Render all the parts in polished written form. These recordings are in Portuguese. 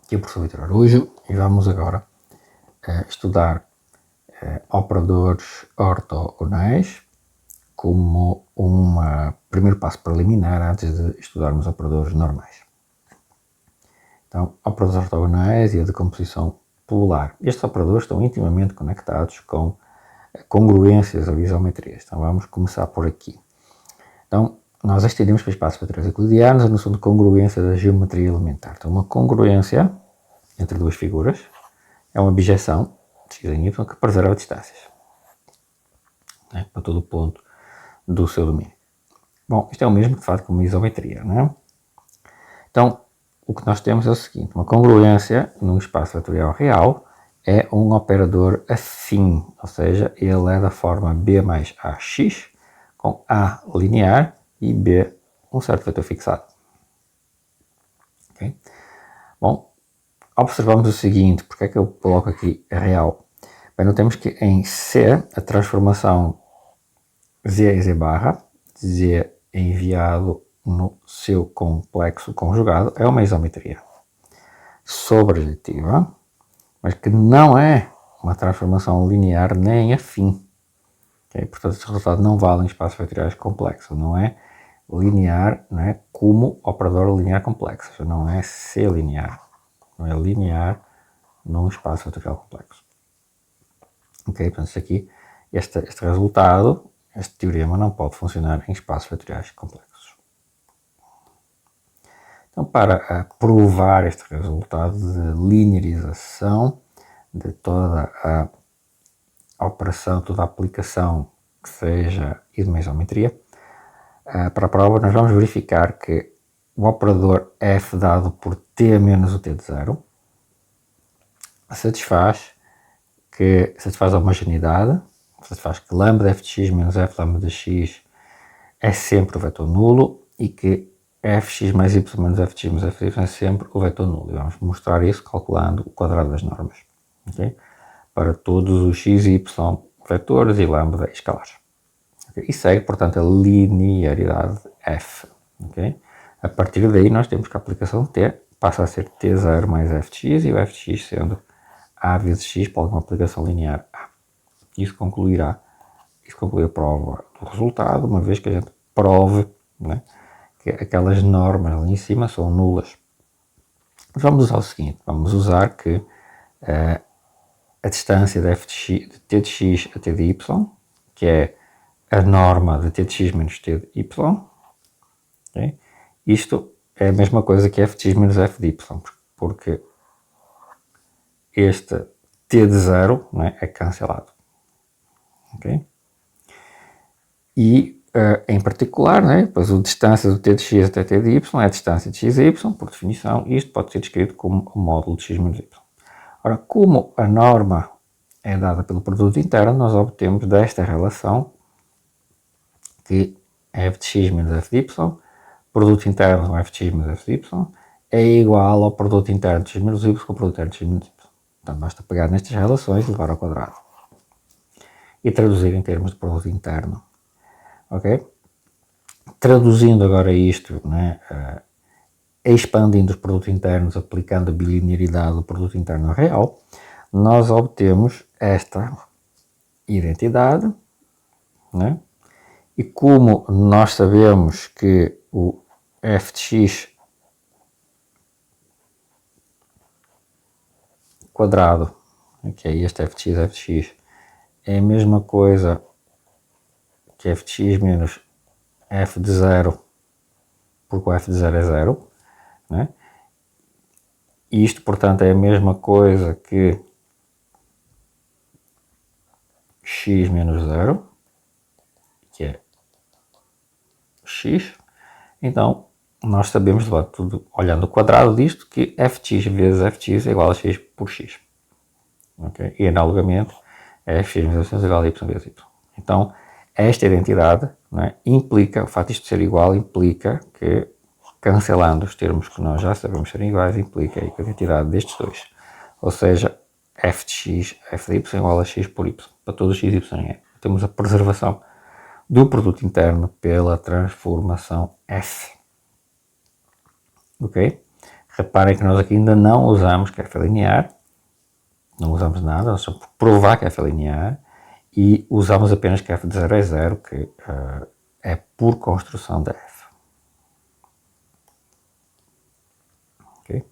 Aqui é o professor Vitor Araújo e vamos agora estudar operadores ortogonais como um primeiro passo preliminar antes de estudarmos operadores normais. Então, operadores ortogonais e a decomposição polar. Estes operadores estão intimamente conectados com congruências ou isometrias. Então, vamos começar por aqui. Então, nós estendemos para espaços vetoriais euclidianos a noção de congruência da geometria elementar. Então, uma congruência entre duas figuras é uma bijeção de x em y que preserva distâncias, né, para todo o ponto do seu domínio. Bom, isto é o mesmo que faz com uma isometria, não é? Então, o que nós temos é o seguinte: uma congruência num espaço vetorial real é um operador afim, ou seja, ele é da forma B mais AX, com A linear e B um certo vetor fixado. Okay? Bom, observamos o seguinte: porque é que eu coloco aqui real? Bem, notamos que em C a transformação Z e Z barra, Z enviado no seu complexo conjugado, é uma isometria sobrejetiva, mas que não é uma transformação linear nem afim. Okay? Portanto, este resultado não vale em espaços vetoriais complexos, não é linear, não é como operador linear complexo, não é C linear, não é linear num espaço vetorial complexo. Ok, portanto, isto aqui, este resultado, este teorema não pode funcionar em espaços vetoriais complexos. Então, para provar este resultado de linearização de toda a operação, toda a aplicação que seja de uma isometria, para a prova nós vamos verificar que o operador f dado por t menos o t de zero satisfaz a homogeneidade, satisfaz que lambda de f de x menos f lambda de x é sempre o vetor nulo e que fx mais y menos f de x menos f de y é sempre o vetor nulo. E vamos mostrar isso calculando o quadrado das normas, okay? Para todos os x e y vetores e lambda escalares. Okay? E segue, portanto, a linearidade f. Okay? A partir daí nós temos que a aplicação de t passa a ser t0 mais f de x e o f de x sendo a vezes x para alguma aplicação linear a. Isso conclui a prova do resultado, uma vez que a gente prove, né, que aquelas normas ali em cima são nulas. Vamos usar o seguinte: vamos usar que a distância de f de, x, de t de x a t de y, que é a norma de t de x menos t de y, okay? Isto é a mesma coisa que f de x menos f de y, porque este t de zero, né, é cancelado. Okay? E, em particular, né, pois a distância do t de x até t de y é a distância de x e y, por definição, e isto pode ser descrito como o módulo de x menos y. Ora, como a norma é dada pelo produto interno, nós obtemos desta relação que f de x menos f de y, produto interno f de x menos f de y, é igual ao produto interno de x menos y com o produto interno de x menos y. Então, basta pegar nestas relações e levar ao quadrado. E traduzir em termos de produto interno. Ok? Traduzindo agora isto, né, expandindo os produtos internos, aplicando a bilinearidade do produto interno real, nós obtemos esta identidade, né? E como nós sabemos que o f de x quadrado, que é este f de x, é a mesma coisa que f de x menos f de 0, porque o f de 0 é 0, né? E isto, portanto, é a mesma coisa que x menos 0, que é x. Então, nós sabemos, olhando o quadrado disto, que f de x vezes f de x é igual a x por x. Okay? E, analogamente, f de x menos y é igual a y vezes y. Então, esta identidade, né, implica, o facto de isto ser igual, implica que, cancelando os termos que nós já sabemos serem iguais, implica a identidade destes dois. Ou seja, f de x, f de y é igual a x por y, para todos os x e y. Temos a preservação do produto interno pela transformação f. Ok? Reparem que nós aqui ainda não usamos grafo linear, não usamos nada, só para provar que é linear, e usamos apenas grafo de 0 a 0, que é por construção da F. Okay?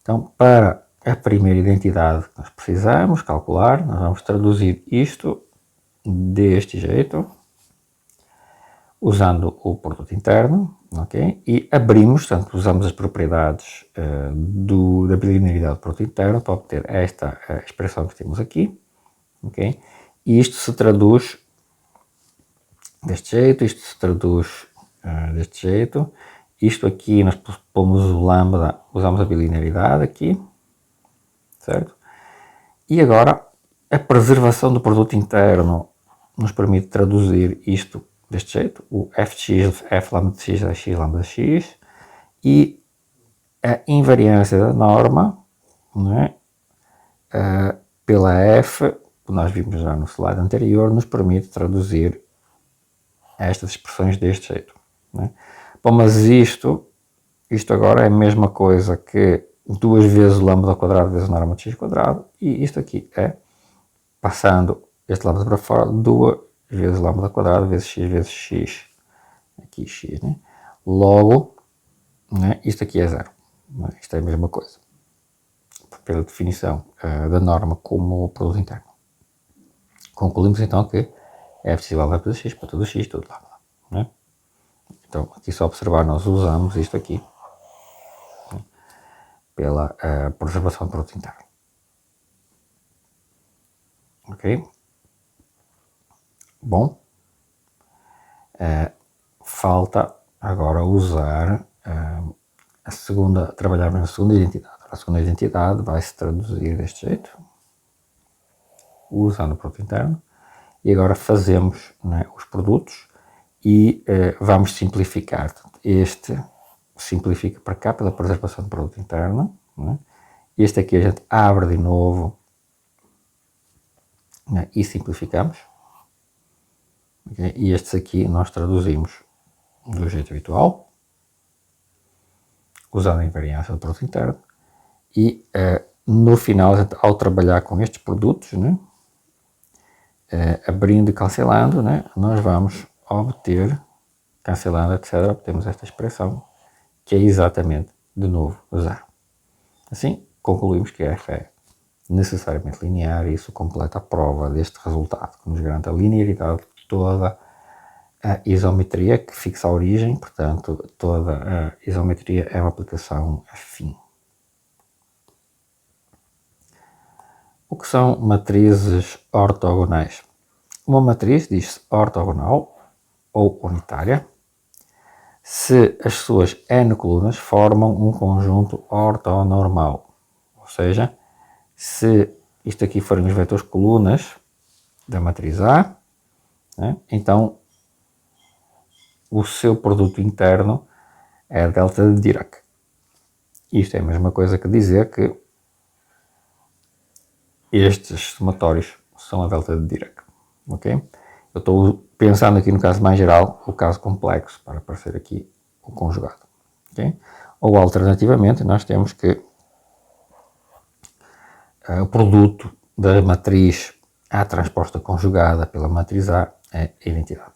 Então, para a primeira identidade que nós precisamos calcular, nós vamos traduzir isto deste jeito, usando o produto interno, ok? E abrimos, portanto, usamos as propriedades da bilinearidade do produto interno para obter esta expressão que temos aqui, ok? E isto se traduz deste jeito, isto se traduz deste jeito. Isto aqui nós pomos o lambda, usamos a bilinearidade aqui, certo? E agora a preservação do produto interno nos permite traduzir isto deste jeito, o fx, f lambda de x é x lambda de x, e a invariância da norma, não é? Pela f, que nós vimos já no slide anterior, nos permite traduzir estas expressões deste jeito. Não é? Bom, mas isto agora é a mesma coisa que 2 vezes o lambda ao quadrado vezes a norma de x quadrado, e isto aqui é, passando este lambda para fora, 2 vezes lambda ao quadrado vezes x, aqui x, né? Logo, né, isto aqui é zero, né? Isto é a mesma coisa, pela definição da norma como produto interno. Concluímos então que f igual a f de x para todo x, tudo lá, né? Então, aqui só observar, nós usamos isto aqui, né, pela preservação do produto interno. Ok? Bom, falta agora usar trabalharmos na segunda identidade. A segunda identidade vai se traduzir deste jeito, usando o produto interno, e agora fazemos, né, os produtos e vamos simplificar. Este simplifica para cá pela preservação do produto interno, né? Este aqui a gente abre de novo, né, e simplificamos. Okay? E estes aqui nós traduzimos do jeito habitual, usando a invariância do produto interno, e no final, ao trabalhar com estes produtos, né, abrindo e cancelando, né, nós vamos obter, cancelando, etc., obtemos esta expressão, que é exatamente, de novo, zero. Assim, concluímos que f é necessariamente linear, e isso completa a prova deste resultado, que nos garante a linearidade de toda a isometria que fixa a origem, portanto, toda a isometria é uma aplicação afim. O que são matrizes ortogonais? Uma matriz diz-se ortogonal ou unitária se as suas n colunas formam um conjunto ortonormal. Ou seja, se isto aqui forem os vetores colunas da matriz A, né, então o seu produto interno é a delta de Dirac. Isto é a mesma coisa que dizer que estes somatórios são a delta de Dirac. Ok? Eu estou pensando aqui no caso mais geral, o caso complexo, para aparecer aqui o conjugado. Okay? Ou alternativamente, nós temos que o produto da matriz A transposta conjugada pela matriz A é a identidade.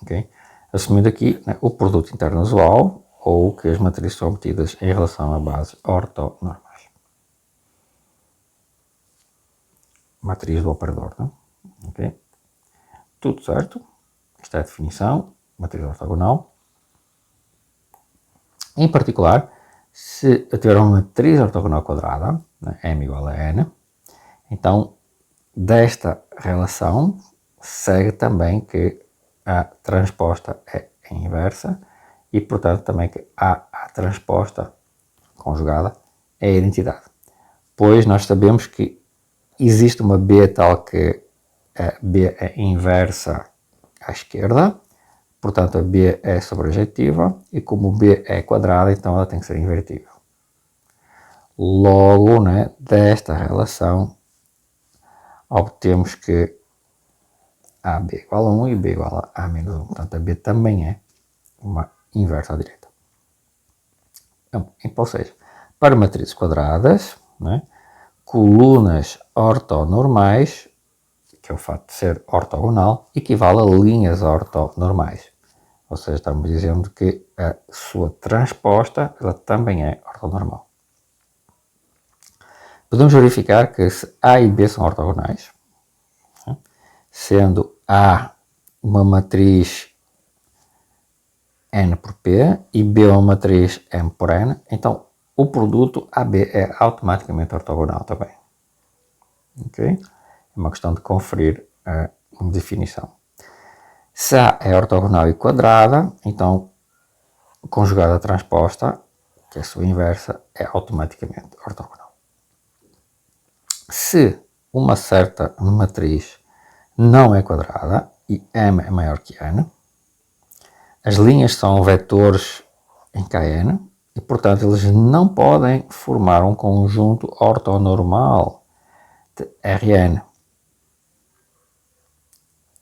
Okay? Assumindo aqui, né, o produto interno usual, ou que as matrizes são obtidas em relação a bases ortonormais. Matriz do operador, né? Okay? Tudo certo. Esta é a definição, matriz ortogonal. Em particular, se eu tiver uma matriz ortogonal quadrada, né, M igual a N, então desta relação segue também que a transposta é a inversa e, portanto, também que a transposta conjugada é a identidade. Pois nós sabemos que existe uma B tal que a B é inversa à esquerda, portanto a B é sobrejetiva, e como B é quadrada, então ela tem que ser invertível. Logo, né, desta relação, obtemos que AB igual a 1 e B igual a menos 1. Portanto, a B também é uma inversa à direita. Ou seja, para matrizes quadradas, né, colunas ortonormais, que é o fato de ser ortogonal, equivale a linhas ortonormais. Ou seja, estamos dizendo que a sua transposta ela também é ortonormal. Podemos verificar que se A e B são ortogonais, né, sendo A uma matriz N por P e B uma matriz M por N, então o produto AB é automaticamente ortogonal também. Ok? É uma questão de conferir a definição. Se A é ortogonal e quadrada, então conjugada transposta, que é a sua inversa, é automaticamente ortogonal. Se uma certa matriz não é quadrada e M é maior que N, as linhas são vetores em Kn e, portanto, eles não podem formar um conjunto ortonormal de Rn.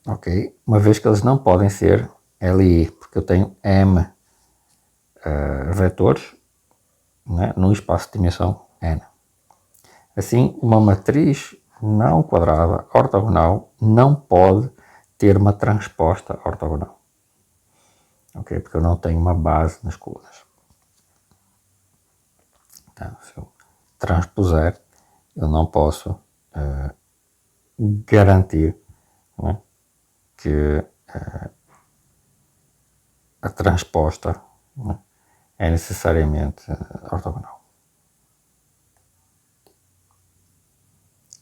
Ok? Uma vez que eles não podem ser Li, porque eu tenho M vetores, né, num espaço de dimensão N. Assim, uma matriz não quadrada ortogonal não pode ter uma transposta ortogonal. Ok? Porque eu não tenho uma base nas colunas. Então, se eu transpuser, eu não posso garantir, né, que a transposta, né, é necessariamente ortogonal.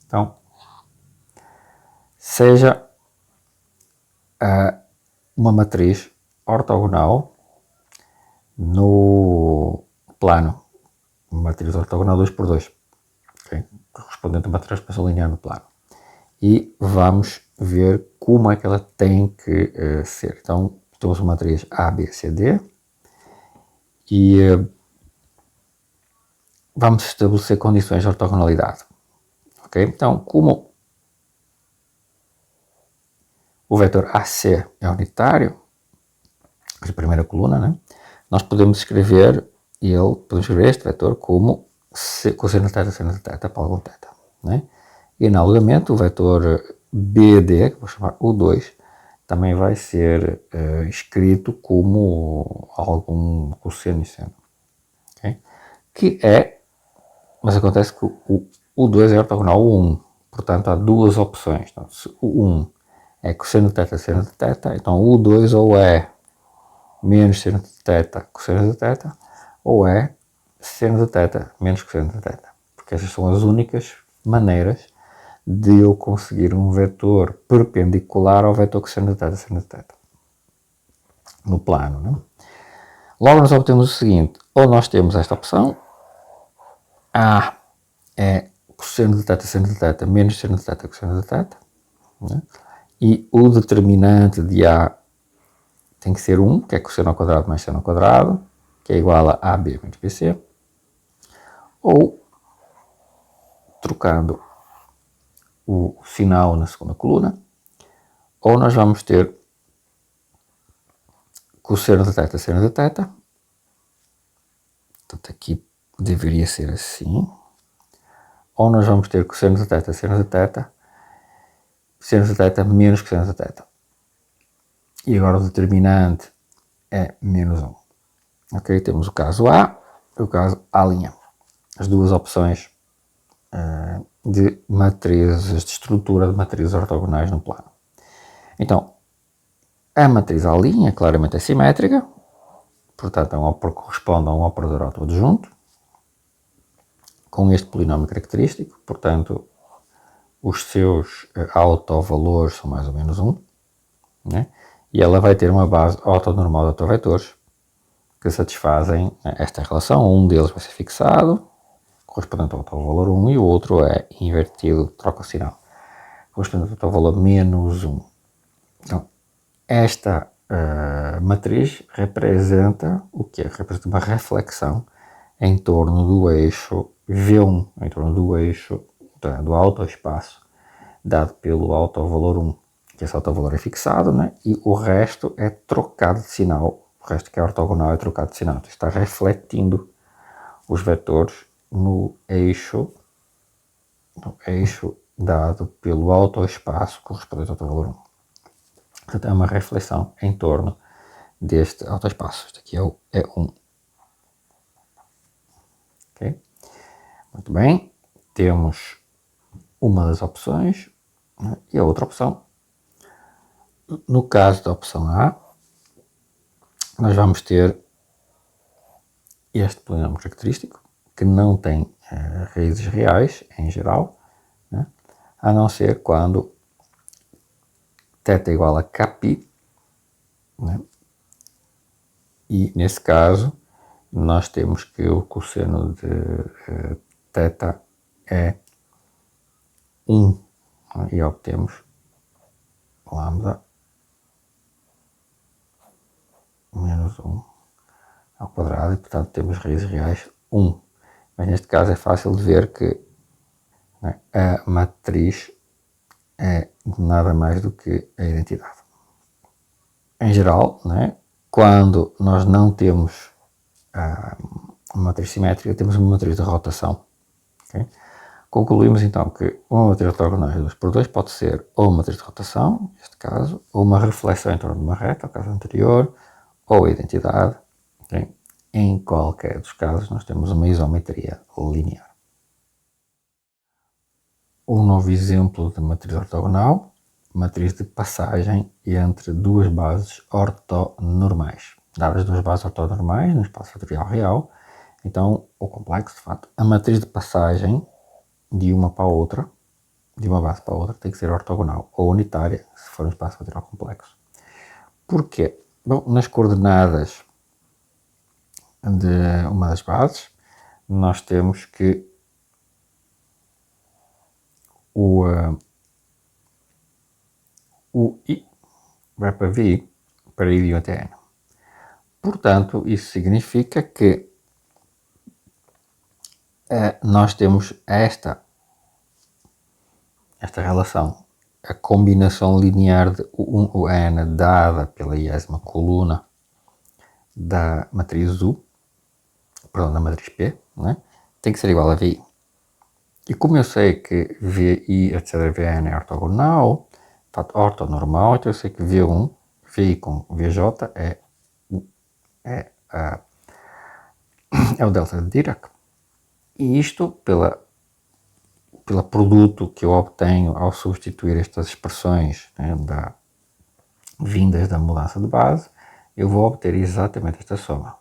Então, seja uma matriz ortogonal no plano, uma matriz ortogonal 2x2, okay? Correspondente a uma transposição linear no plano. E vamos ver como é que ela tem que ser. Então, temos uma matriz A, B, C, D e vamos estabelecer condições de ortogonalidade. Okay? Então, como o vetor AC é unitário, a primeira coluna, né, nós podemos escrever este vetor como cosseno de θ, seno de θ, para algum θ. Né? E analogamente o vetor BD, que vou chamar U2, também vai ser escrito como algum cosseno e seno. Okay? Mas acontece que o U2 é ortogonal ao 1, portanto há duas opções. Então, se o 1 é cosseno de θ, seno de θ, então o U2 ou é menos seno de θ, cosseno de θ, ou é seno de θ, menos cosseno de θ. Porque essas são as únicas maneiras de eu conseguir um vetor perpendicular ao vetor cosseno de θ, seno de θ. No plano, né? Logo nós obtemos o seguinte, ou nós temos esta opção, A é cosseno de θ, seno de θ, menos seno de θ, cosseno de θ, né? E o determinante de A tem que ser 1, que é cosseno ao quadrado mais seno ao quadrado, que é igual a AB menos BC, ou, trocando o sinal na segunda coluna, ou nós vamos ter cosseno de θ, seno de θ, portanto aqui deveria ser assim, ou nós vamos ter cosseno de θ, seno de θ, seno de θ menos cosseno de θ. E agora o determinante é menos 1. Ok? Temos o caso A e o caso A'. As duas opções de matrizes, de estrutura de matrizes ortogonais no plano. Então, a matriz A' claramente é simétrica, portanto corresponde a um operador autoadjunto, com este polinómio característico, portanto, os seus autovalores são mais ou menos 1, né? E ela vai ter uma base ortonormal de autovetores que satisfazem esta relação. Um deles vai ser fixado, correspondente ao autovalor 1, e o outro é invertido, troca o sinal, correspondente ao autovalor menos 1. Então, esta matriz representa o quê? Representa uma reflexão em torno do eixo V1, em torno do eixo do autoespaço dado pelo autovalor 1, que esse autovalor é fixado, né? E o resto é trocado de sinal, o resto que é ortogonal é trocado de sinal, então está refletindo os vetores no eixo dado pelo autoespaço correspondente ao teu valor 1. Portanto, é uma reflexão em torno deste autoespaço. Este aqui é 1. Okay? Muito bem. Temos uma das opções, né? E a outra opção. No caso da opção A, nós vamos ter este polinômio característico, que não tem raízes reais, em geral, né? A não ser quando θ é igual a kπ, né? E nesse caso nós temos que o cosseno de θ é 1, né? E obtemos lambda menos 1 ao quadrado, e portanto temos raízes reais 1. Mas neste caso é fácil de ver que, né, a matriz é nada mais do que a identidade. Em geral, né, quando nós não temos uma matriz simétrica, temos uma matriz de rotação. Okay? Concluímos então que uma matriz ortogonal 2x2 pode ser ou uma matriz de rotação, neste caso, ou uma reflexão em torno de uma reta, no caso anterior, ou a identidade. Okay? Em qualquer dos casos, nós temos uma isometria linear. Um novo exemplo de matriz ortogonal, matriz de passagem entre duas bases ortonormais. Dadas duas bases ortonormais no espaço fatorial real, então o complexo, de fato, a matriz de passagem de uma para a outra, de uma base para a outra, tem que ser ortogonal ou unitária, se for um espaço fatorial complexo. Porquê? Bom, nas coordenadas de uma das bases, nós temos que o I vai para V, para I de 1 até N. Portanto, isso significa que nós temos esta relação, a combinação linear de U1 ou N dada pela iésima coluna da matriz U, perdão, da matriz P, né, tem que ser igual a VI. E como eu sei que VI, etc., Vn é ortogonal, portanto, ortonormal, então eu sei que V1, VI com VJ é o delta de Dirac. E isto pelo produto que eu obtenho ao substituir estas expressões, né, vindas da mudança de base, eu vou obter exatamente esta soma.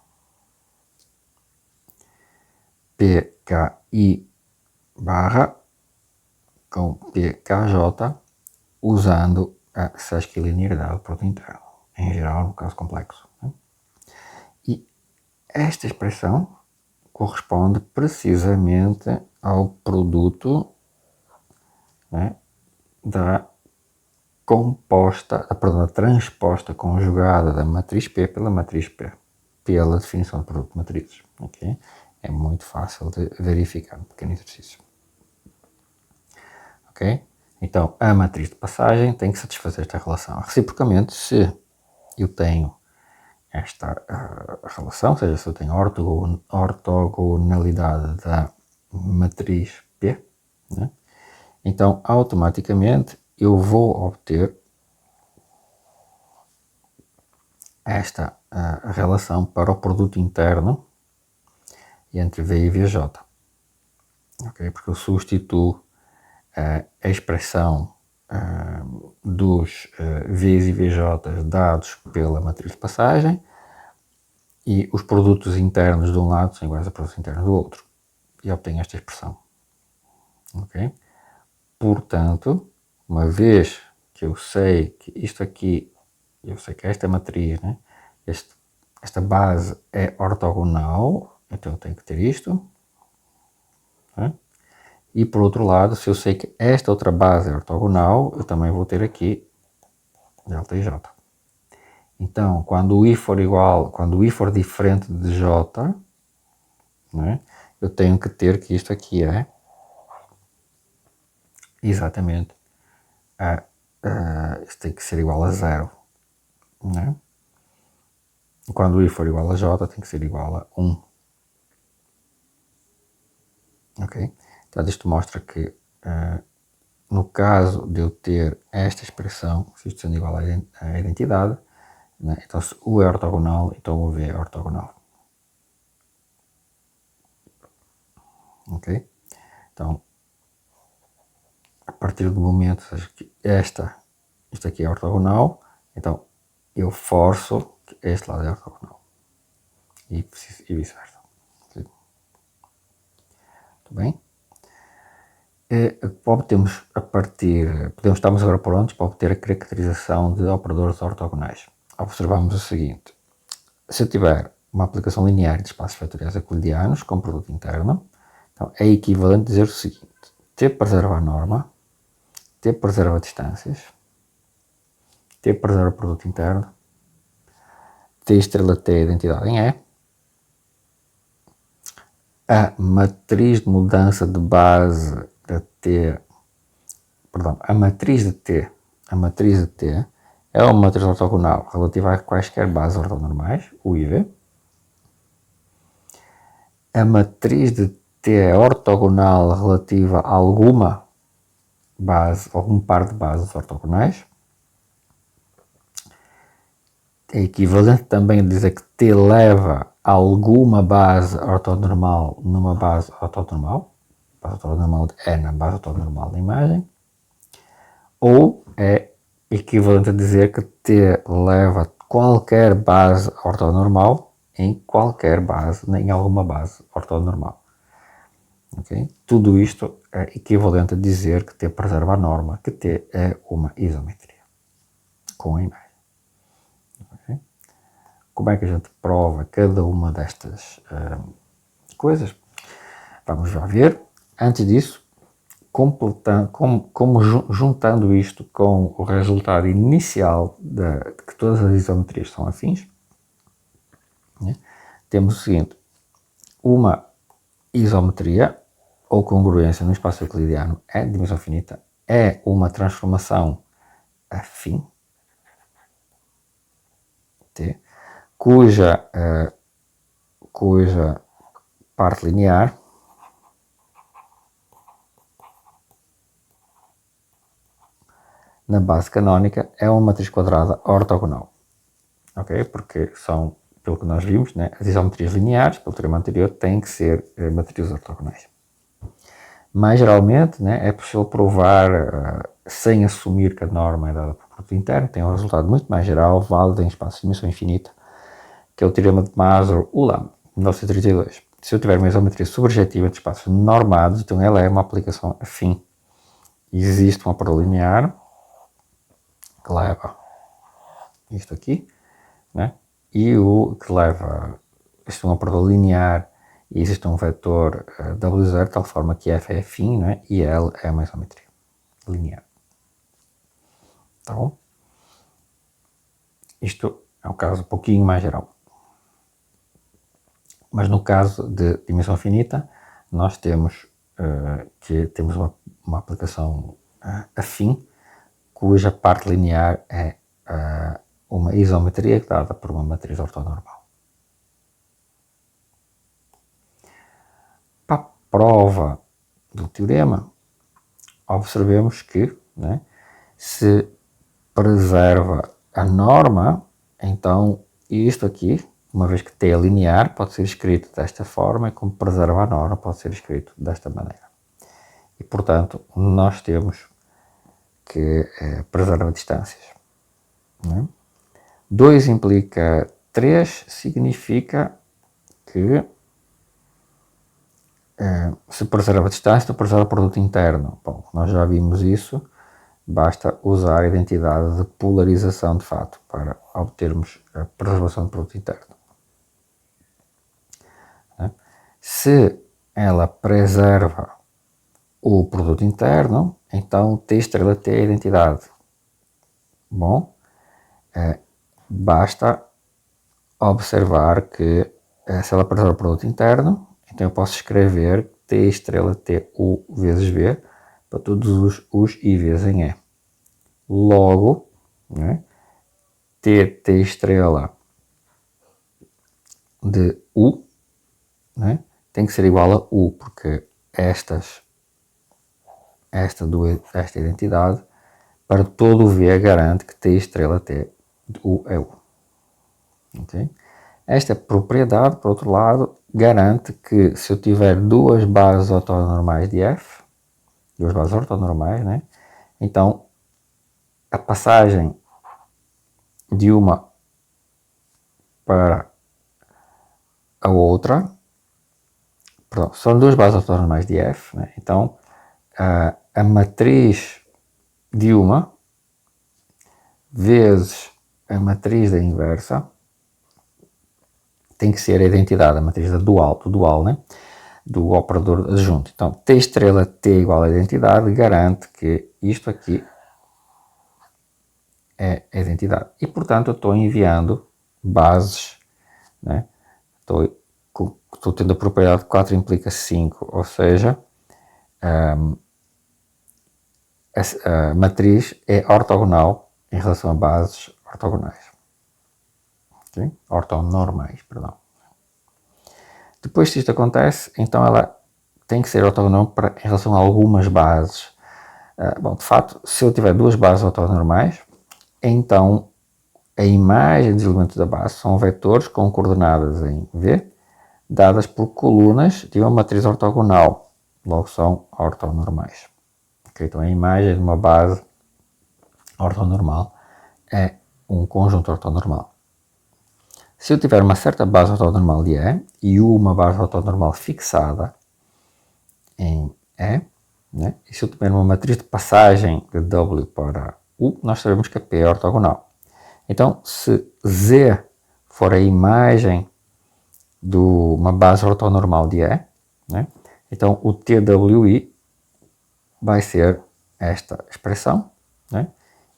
PKI barra com PKJ usando a sesquilinearidade do produto interno, em geral no caso complexo. Né? E esta expressão corresponde precisamente ao produto, né, da transposta conjugada da matriz P pela matriz P, pela definição de produto de matrizes. Okay? É muito fácil de verificar, um pequeno exercício. Ok? Então, a matriz de passagem tem que satisfazer esta relação. Reciprocamente, se eu tenho esta relação, ou seja, se eu tenho ortogonalidade da matriz P, né, então automaticamente eu vou obter esta relação para o produto interno entre V e VJ. Okay? Porque eu substituo a expressão dos V's e VJ's dados pela matriz de passagem e os produtos internos de um lado são iguais a produtos internos do outro. E obtenho esta expressão. Okay? Portanto, uma vez que eu sei que isto aqui, eu sei que esta matriz, né, esta base é ortogonal, então eu tenho que ter isto. Né? E por outro lado, se eu sei que esta outra base é ortogonal, eu também vou ter aqui delta e j. Então, quando o I for igual, quando o I for diferente de j, né, eu tenho que ter que isto aqui é exatamente isto tem que ser igual a 0. Né? Quando o I for igual a j, tem que ser igual a 1. Ok? Então isto mostra que no caso de eu ter esta expressão, se isto sendo igual à identidade, né? Então se U é ortogonal, então o V é ortogonal. Ok? Então, a partir do momento que isto aqui é ortogonal, então eu forço que este lado é ortogonal. E vice-versa. Muito bem? Obtemos estamos agora prontos para obter a caracterização de operadores ortogonais. Observamos o seguinte: se eu tiver uma aplicação linear de espaços vetoriais euclidianos com produto interno, então é equivalente dizer o seguinte: T preserva a norma, T preserva distâncias, T preserva o produto interno, T estrela T é a identidade em E, a matriz de mudança de base da T, a matriz de T é uma matriz ortogonal relativa a quaisquer bases ortonormais, U e V. A matriz de T é ortogonal relativa a algum par de bases ortogonais. É equivalente também a dizer que T leva alguma base ortonormal numa base ortonormal de E na base ortonormal da imagem, ou é equivalente a dizer que T leva qualquer base ortonormal em alguma base ortonormal. Okay? Tudo isto é equivalente a dizer que T preserva a norma, que T é uma isometria com a imagem. Okay? Como é que a gente prova cada uma destas coisas? Vamos já ver. Antes disso, juntando isto com o resultado inicial de que todas as isometrias são afins, né? Temos o seguinte: uma isometria ou congruência no espaço euclidiano é de dimensão finita, é uma transformação afim, T, cuja parte linear na base canónica é uma matriz quadrada ortogonal. Ok? Porque são, pelo que nós vimos, né, as isometrias lineares, pelo teorema anterior, têm que ser matrizes ortogonais. Mais geralmente, né, é possível provar sem assumir que a norma é dada por produto interno, tem um resultado muito mais geral, válido em espaço de dimensão infinita, que é o teorema de Mazur-Ulam, 1932. Se eu tiver uma isometria subjetiva de espaços normados, então ela é uma aplicação afim. Existe um operador linear que leva isto aqui, né? E o que leva, existe um operador linear e existe um vetor W0 de tal forma que F é afim, né? E L é uma isometria linear. Tá bom? Isto é um caso um pouquinho mais geral. Mas no caso de dimensão finita, nós temos uma aplicação afim, cuja parte linear é uma isometria dada por uma matriz ortonormal. Para a prova do teorema, observemos que, né, se preserva a norma, então isto aqui, uma vez que T é linear, pode ser escrito desta forma, e como preserva a norma, pode ser escrito desta maneira. E, portanto, nós temos que preserva distâncias. Né? 2 implica 3, significa que se preserva a distância, então preserva o produto interno. Bom, nós já vimos isso, basta usar a identidade de polarização de fato para obtermos a preservação do produto interno. Se ela preserva o produto interno, então T estrela T é a identidade. Bom, basta observar que se ela preserva o produto interno, então eu posso escrever T estrela T U vezes V para todos os I vezes em E. Logo, né, T estrela de U, né, tem que ser igual a U, porque esta identidade para todo o V garante que T estrela T U é U. Okay? Esta propriedade, por outro lado, garante que se eu tiver duas bases ortonormais de F, duas bases ortonormais, né? Então a passagem de uma para a outra, perdão, são duas bases ortonormais de F, né? Então a matriz de uma vezes a matriz da inversa tem que ser a identidade, a matriz do dual, né? Do operador adjunto. Então, T estrela T igual a identidade garante que isto aqui é a identidade. E, portanto, eu estou enviando bases, né? Estou tendo a propriedade de 4 implica 5, ou seja, a matriz é ortogonal em relação a bases ortogonais. Okay? Ortonormais, perdão. Depois, se isto acontece, então ela tem que ser ortogonal em relação a algumas bases. Bom, de fato, se eu tiver duas bases ortonormais, então a imagem dos elementos da base são vetores com coordenadas em V, dadas por colunas de uma matriz ortogonal, logo são ortonormais. Okay? Então a imagem de uma base ortonormal é um conjunto ortonormal. Se eu tiver uma certa base ortonormal de E e uma base ortonormal fixada em E, né? E se eu tiver uma matriz de passagem de W para U, nós sabemos que a P é ortogonal. Então, se Z for a imagem de uma base ortonormal de E, né? Então o TWI vai ser esta expressão, né?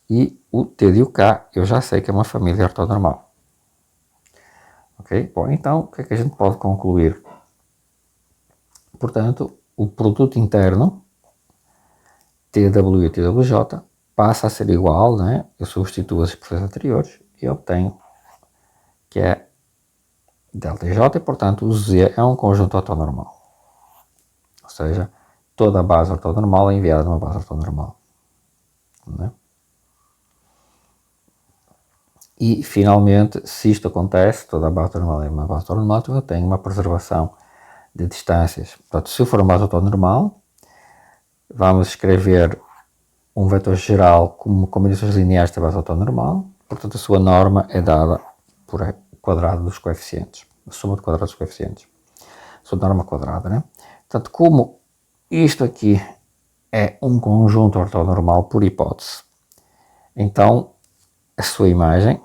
E o T de UK eu já sei que é uma família ortonormal. Ok? Bom, então o que é que a gente pode concluir? Portanto, o produto interno TW e TWJ passa a ser igual, né? Eu substituo as expressões anteriores e obtenho que é ΔJ e, portanto, o Z é um conjunto ortonormal. Ou seja, toda a base ortonormal é enviada numa base ortonormal. Né? E, finalmente, se isto acontece, toda a base ortonormal é uma base ortonormal, então eu tenho uma preservação de distâncias. Portanto, se eu for uma base ortonormal, vamos escrever um vetor geral com combinações lineares da base ortonormal, portanto a sua norma é dada por o quadrado dos coeficientes, a soma de quadrados dos coeficientes, a sua norma quadrada, né? Portanto, como isto aqui é um conjunto ortonormal por hipótese, então a sua imagem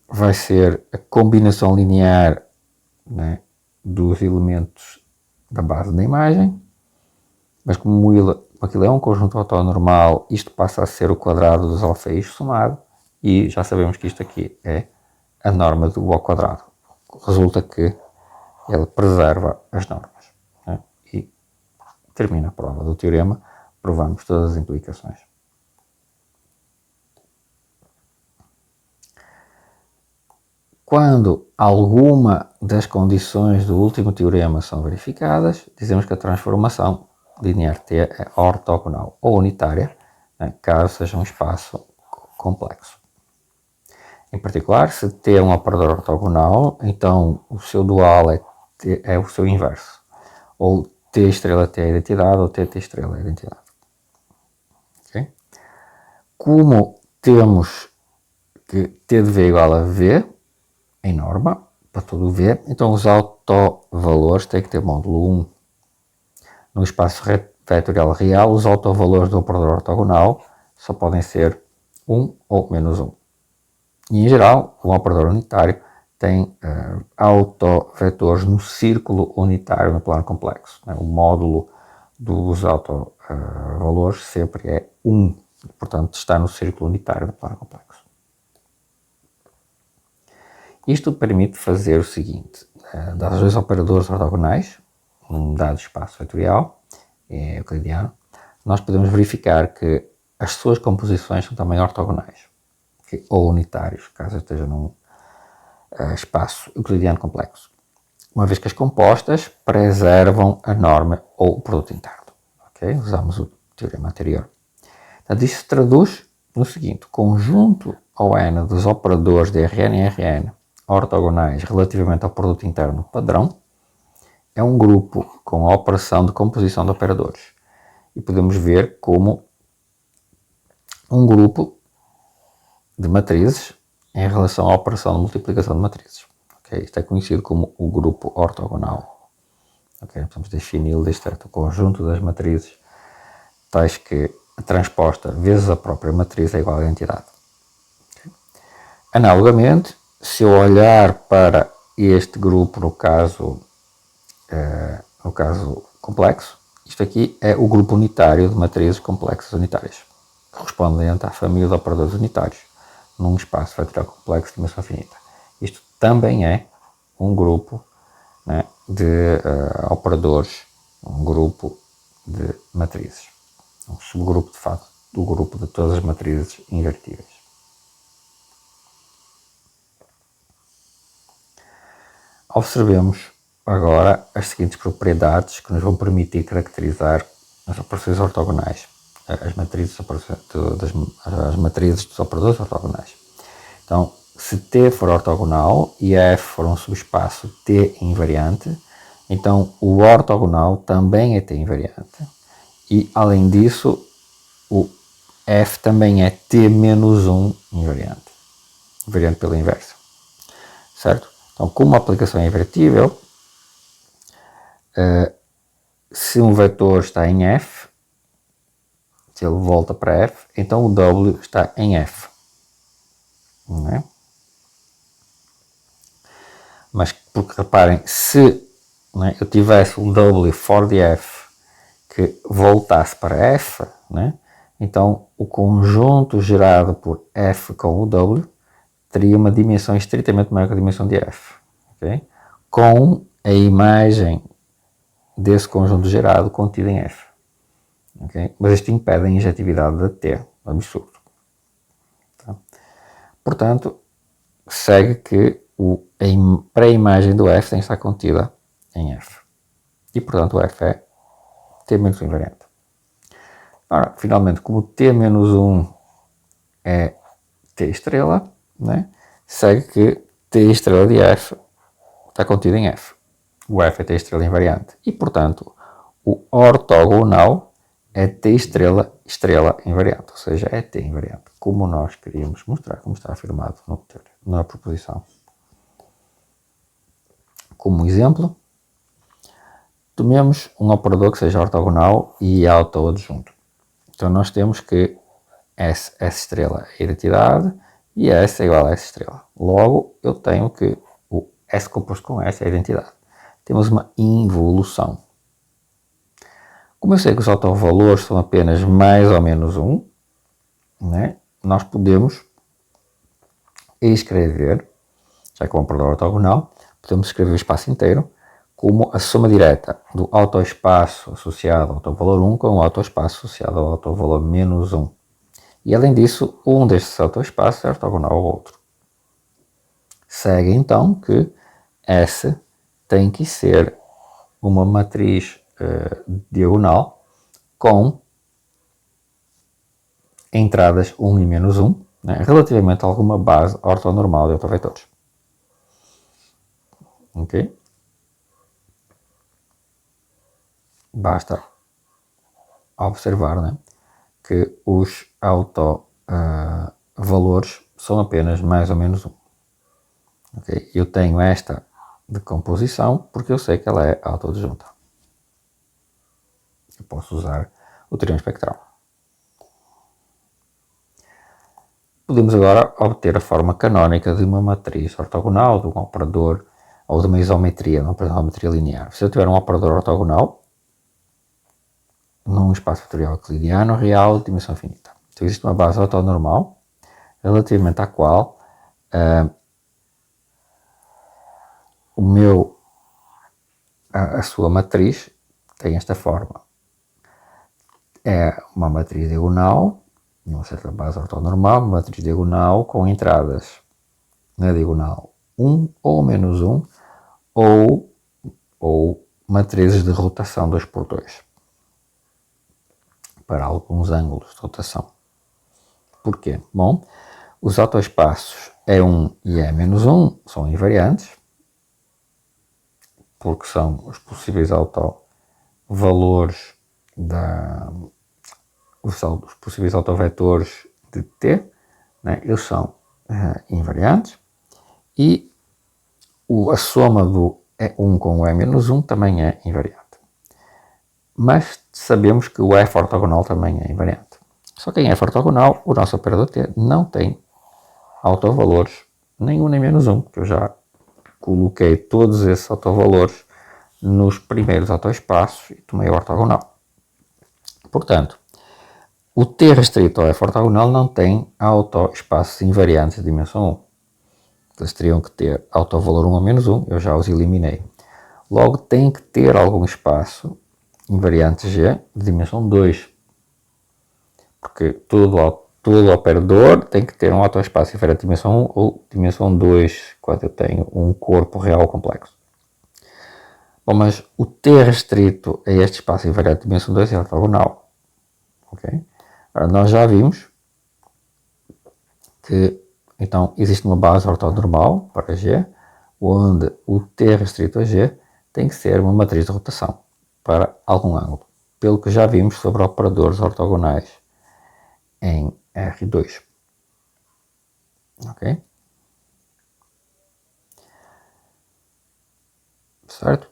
vai ser a combinação linear, né, dos elementos da base da imagem, mas como aquilo é um conjunto ortonormal, isto passa a ser o quadrado dos alfeixes somado, e já sabemos que isto aqui é a norma do O quadrado. Resulta que ele preserva as normas. Né? E termina a prova do teorema, provamos todas as implicações. Quando alguma das condições do último teorema são verificadas, dizemos que a transformação linear T é ortogonal ou unitária, né, caso seja um espaço complexo. Em particular, se T é um operador ortogonal, então o seu dual é o seu inverso. Ou T estrela T é a identidade, ou T estrela é a identidade. Okay? Como temos que T de V igual a V, em norma, para todo o V, então os autovalores têm que ter módulo 1. No espaço vetorial real, os autovalores do operador ortogonal só podem ser 1 ou menos 1. E, em geral, um operador unitário tem autovetores no círculo unitário no plano complexo. Né? O módulo dos autovalores sempre é 1, portanto está no círculo unitário no plano complexo. Isto permite fazer o seguinte: dados dois operadores ortogonais, num dado espaço vetorial, euclidiano, nós podemos verificar que as suas composições são também ortogonais, ou unitários, caso esteja num espaço euclidiano complexo. uma vez que as compostas preservam a norma ou o produto interno. Okay? Usamos o teorema anterior. Portanto, isto se traduz no seguinte: conjunto ON dos operadores de Rn e Rn ortogonais relativamente ao produto interno padrão é um grupo com a operação de composição de operadores. E podemos ver como um grupo de matrizes em relação à operação de multiplicação de matrizes. Okay? Isto é conhecido como o grupo ortogonal. Okay? Podemos defini-lo deste o conjunto das matrizes tais que a transposta vezes a própria matriz é igual à identidade. Okay? Analogamente, se eu olhar para este grupo no caso complexo, isto aqui é o grupo unitário de matrizes complexas unitárias, correspondente à família de operadores unitários, num espaço vetorial complexo de dimensão finita. Isto também é um grupo, né, de operadores, um grupo de matrizes, um subgrupo de fato do grupo de todas as matrizes invertíveis. Observemos agora as seguintes propriedades que nos vão permitir caracterizar as operações ortogonais, as matrizes dos operadores ortogonais. Então, se T for ortogonal e F for um subespaço T invariante, então o ortogonal também é T invariante. E, além disso, o F também é T menos 1 invariante. Invariante pela inversa. Certo? Então, como a aplicação é invertível, se um vetor está em F, se ele volta para F, então o W está em F. Não é? Mas, porque reparem, se, né, eu tivesse um W for de F que voltasse para F, né, então o conjunto gerado por F com o W teria uma dimensão estritamente maior que a dimensão de F. Okay? Com a imagem desse conjunto gerado contido em F. Okay? Mas isto impede a injetividade da T, absurdo. Tá? Portanto, segue que a pré-imagem do F tem que estar contida em F. E, portanto, o F é T menos 1 invariante. Ora, finalmente, como T menos 1 é T estrela, né, segue que T estrela de F está contido em F. O F é T estrela invariante. E, portanto, o ortogonal é T estrela invariante, ou seja, é T invariante, como nós queríamos mostrar, como está afirmado na proposição. Como exemplo, tomemos um operador que seja ortogonal e autoadjunto. Então nós temos que S estrela é a identidade e S é igual a S estrela. Logo, eu tenho que o S composto com S é a identidade. Temos uma involução. Como eu sei que os autovalores são apenas mais ou menos 1, né, nós podemos escrever, já que é um operador ortogonal, podemos escrever o espaço inteiro como a soma direta do autoespaço associado ao autovalor 1 com o autoespaço associado ao autovalor menos 1. E, além disso, um destes autoespaços é ortogonal ao outro. Segue, então, que S tem que ser uma matriz diagonal com entradas 1 e menos 1, né, relativamente a alguma base ortonormal de autovetores. Ok? Basta observar, né, que os autovalores são apenas mais ou menos 1. Okay? Eu tenho esta decomposição porque eu sei que ela é autoadjunta. Eu posso usar o teorema espectral. Podemos agora obter a forma canónica de uma matriz ortogonal, de um operador ou de uma isometria, uma isometria linear. Se eu tiver um operador ortogonal num espaço vetorial euclidiano real de dimensão finita. Então existe uma base ortonormal relativamente à qual a sua matriz tem esta forma. É uma matriz diagonal, numa certa base ortonormal, uma matriz diagonal com entradas na diagonal 1 ou menos 1, ou ou matrizes de rotação 2x2 para alguns ângulos de rotação. Porquê? Bom, os autoespaços E1 e E-1 são invariantes, porque são os possíveis autovalores os possíveis autovetores de T, né? Eles são invariantes, e a soma do E1 com o E-1 também é invariante. Mas sabemos que o F ortogonal também é invariante. Só que em F ortogonal, o nosso operador T não tem autovalores nenhum nem -1, que eu já coloquei todos esses autovalores nos primeiros autoespaços e tomei o ortogonal. Portanto, o T restrito ao F ortogonal não tem autoespaços invariantes de dimensão 1. Eles teriam que ter autovalor 1 ou -1, eu já os eliminei. Logo, tem que ter algum espaço invariante G de dimensão 2. Porque todo operador tem que ter um autoespaço invariante de dimensão 1 ou dimensão 2, quando eu tenho um corpo real complexo. Bom, mas o T restrito a este espaço invariante de dimensão 2 é ortogonal. Okay? Agora, nós já vimos que então existe uma base ortonormal para G, onde o T restrito a G tem que ser uma matriz de rotação para algum ângulo, pelo que já vimos sobre operadores ortogonais em R2. Ok? Certo?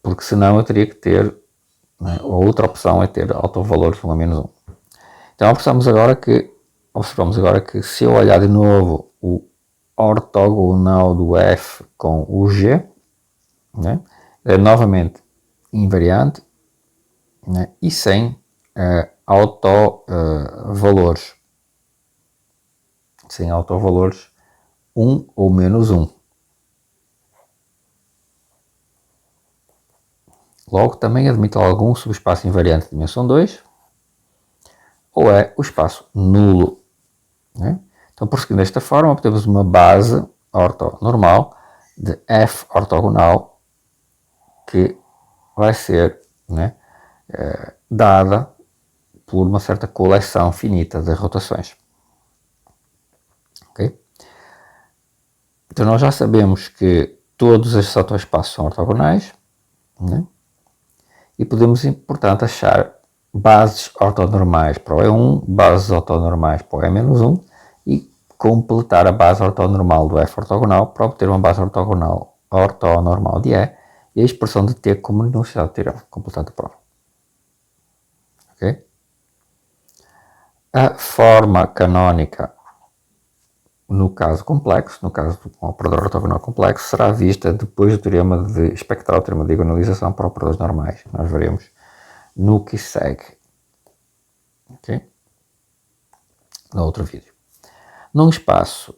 Porque senão eu teria que ter, né, a outra opção é ter autovalores 1 a -1. Então observamos agora que se eu olhar de novo o ortogonal do F com o G, né, é novamente invariante, né, e sem autovalores. Sem autovalores 1 ou -1. Logo, também admite algum subespaço invariante de dimensão 2, ou é o espaço nulo. Né? Então, prosseguindo desta forma, obtemos uma base ortonormal de F ortogonal que vai ser, né, dada por uma certa coleção finita de rotações. Okay? Então, nós já sabemos que todos estes autoespaços são ortogonais, né? E podemos, portanto, achar bases ortonormais para o E1, bases ortonormais para o E-1 e completar a base ortonormal do F ortogonal para obter uma base ortonormal de E e a expressão de T como enunciado de teorema, completando a prova. Okay? A forma canónica, no caso complexo, no caso de um operador ortogonal complexo, será vista depois do teorema de espectral, o teorema de diagonalização para operadores normais. Nós veremos no que segue. Okay? No outro vídeo. Num espaço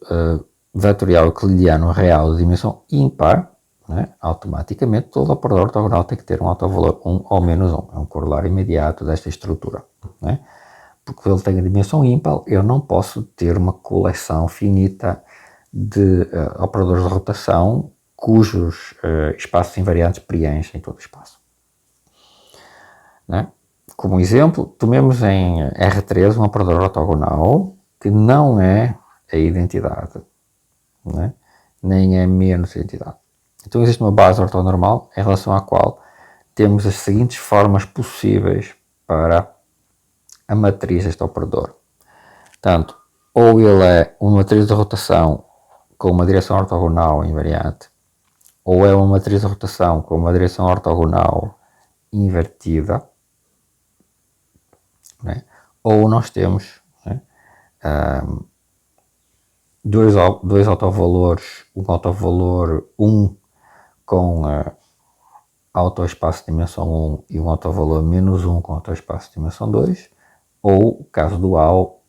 vetorial euclidiano real de dimensão ímpar, né, automaticamente todo operador ortogonal tem que ter um autovalor 1 ou -1. É um corolário imediato desta estrutura. Né? Porque ele tem a dimensão ímpar, eu não posso ter uma coleção finita de operadores de rotação cujos espaços invariantes preenchem todo o espaço. Né? Como exemplo, tomemos em R3 um operador ortogonal que não é a identidade, né? Nem é menos identidade. Então existe uma base ortonormal em relação à qual temos as seguintes formas possíveis para a matriz deste operador. Portanto, ou ele é uma matriz de rotação com uma direção ortogonal invariante, ou é uma matriz de rotação com uma direção ortogonal invertida, né? Ou nós temos, né, dois autovalores, um autovalor 1 com autoespaço de dimensão 1 e um autovalor -1 com autoespaço de dimensão 2, ou, caso dual,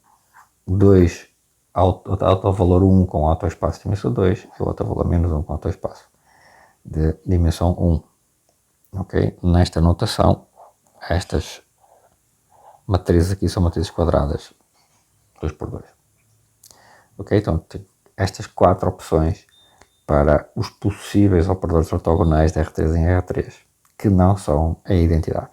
autovalor 1 com autoespaço de dimensão 2 e o autovalor -1 com autoespaço de dimensão 1. Okay? Nesta notação, estas matrizes aqui são matrizes quadradas 2 por 2. Ok? Então, estas 4 opções para os possíveis operadores ortogonais de R3 em R3, que não são a identidade.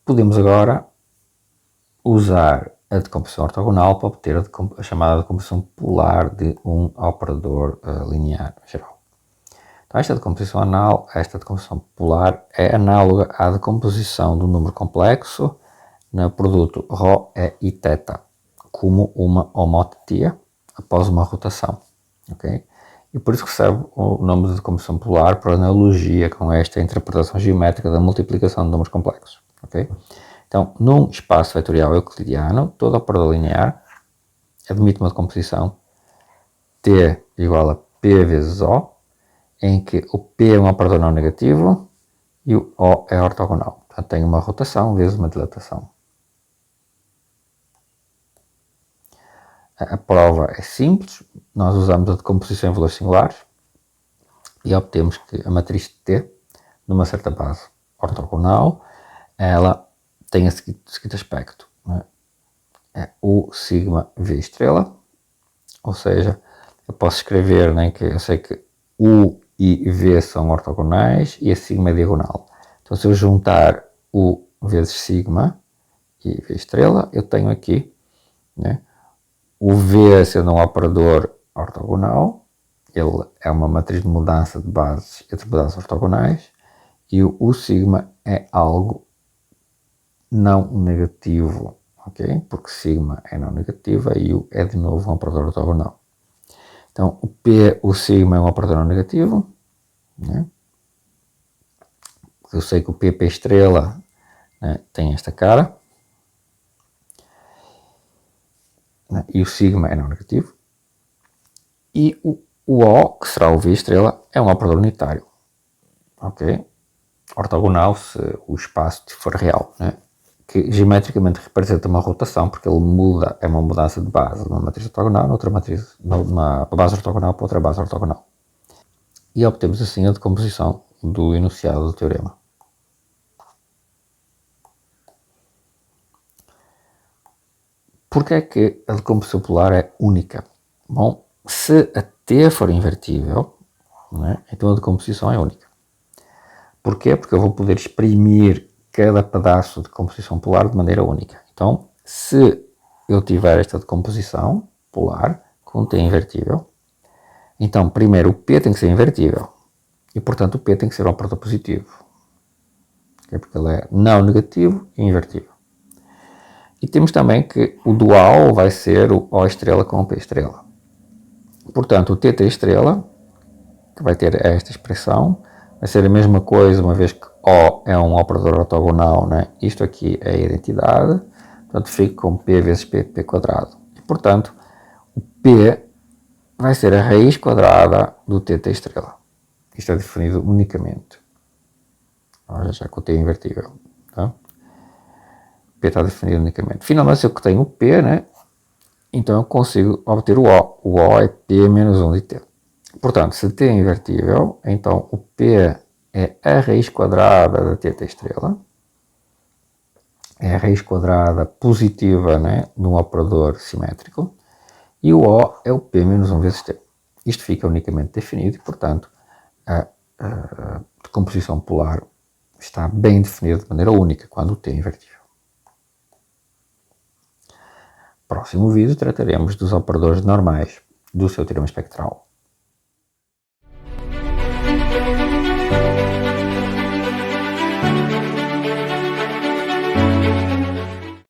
Podemos agora usar a decomposição ortogonal para obter a chamada decomposição polar de um operador linear geral. Então, esta decomposição polar é análoga à decomposição do número complexo no produto ρ, e e θ, como uma homotetia após uma rotação. Okay? E por isso recebe o nome de decomposição polar por analogia com esta interpretação geométrica da multiplicação de números complexos. Okay? Então, num espaço vetorial euclidiano, todo operador linear admite uma decomposição T igual a P vezes O, em que o P é um operador não negativo e o O é ortogonal. Portanto, tem uma rotação vezes uma dilatação. A prova é simples, nós usamos a decomposição em valores singulares e obtemos que a matriz T, numa certa base ortogonal, ela tem o seguinte aspecto, né? É U sigma V estrela, ou seja, eu posso escrever, né, que eu sei que U e V são ortogonais e a sigma é diagonal. Então, se eu juntar U vezes sigma e V estrela, eu tenho aqui, né, o V sendo um operador ortogonal, ele é uma matriz de mudança de bases entre bases ortogonais, e o U sigma é algo não negativo, ok? Porque sigma é não negativa e U é de novo um operador ortogonal. Então, o sigma é um operador não negativo, né? Eu sei que o P estrela, né, tem esta cara, né, e o sigma é não negativo, e o O, que será o V estrela, é um operador unitário, ok? Ortogonal se o espaço for real, né? Que geometricamente representa uma rotação, porque ele muda, é uma mudança de base de uma matriz ortogonal, noutra matriz, uma base ortogonal para outra base ortogonal. E obtemos assim a decomposição do enunciado do teorema. Porquê é que a decomposição polar é única? Bom, se a T for invertível, né, então a decomposição é única. Porquê? Porque eu vou poder exprimir cada pedaço de decomposição polar de maneira única. Então, se eu tiver esta decomposição polar com T invertível, então primeiro o P tem que ser invertível e, portanto, o P tem que ser um operador positivo, okay? Porque ele é não negativo e invertível. E temos também que o dual vai ser o O estrela com o P estrela. Portanto, o TT estrela, que vai ter esta expressão, vai ser a mesma coisa, uma vez que O é um operador ortogonal, né? Isto aqui é a identidade, portanto fica com P vezes P quadrado. E, portanto, o P vai ser a raiz quadrada do TT estrela. Isto é definido unicamente. Olha, já que o T é invertível. Tá? P está definido unicamente. Finalmente, se eu tenho o P, né? Então eu consigo obter o O. O O é P menos 1 de T. Portanto, se T é invertível, então o P é a raiz quadrada da θ estrela. É a raiz quadrada positiva, né, de um operador simétrico. E o O é o P menos 1 vezes T. Isto fica unicamente definido e, portanto, a decomposição polar está bem definida de maneira única quando o T é invertível. Próximo vídeo trataremos dos operadores normais do seu teorema espectral.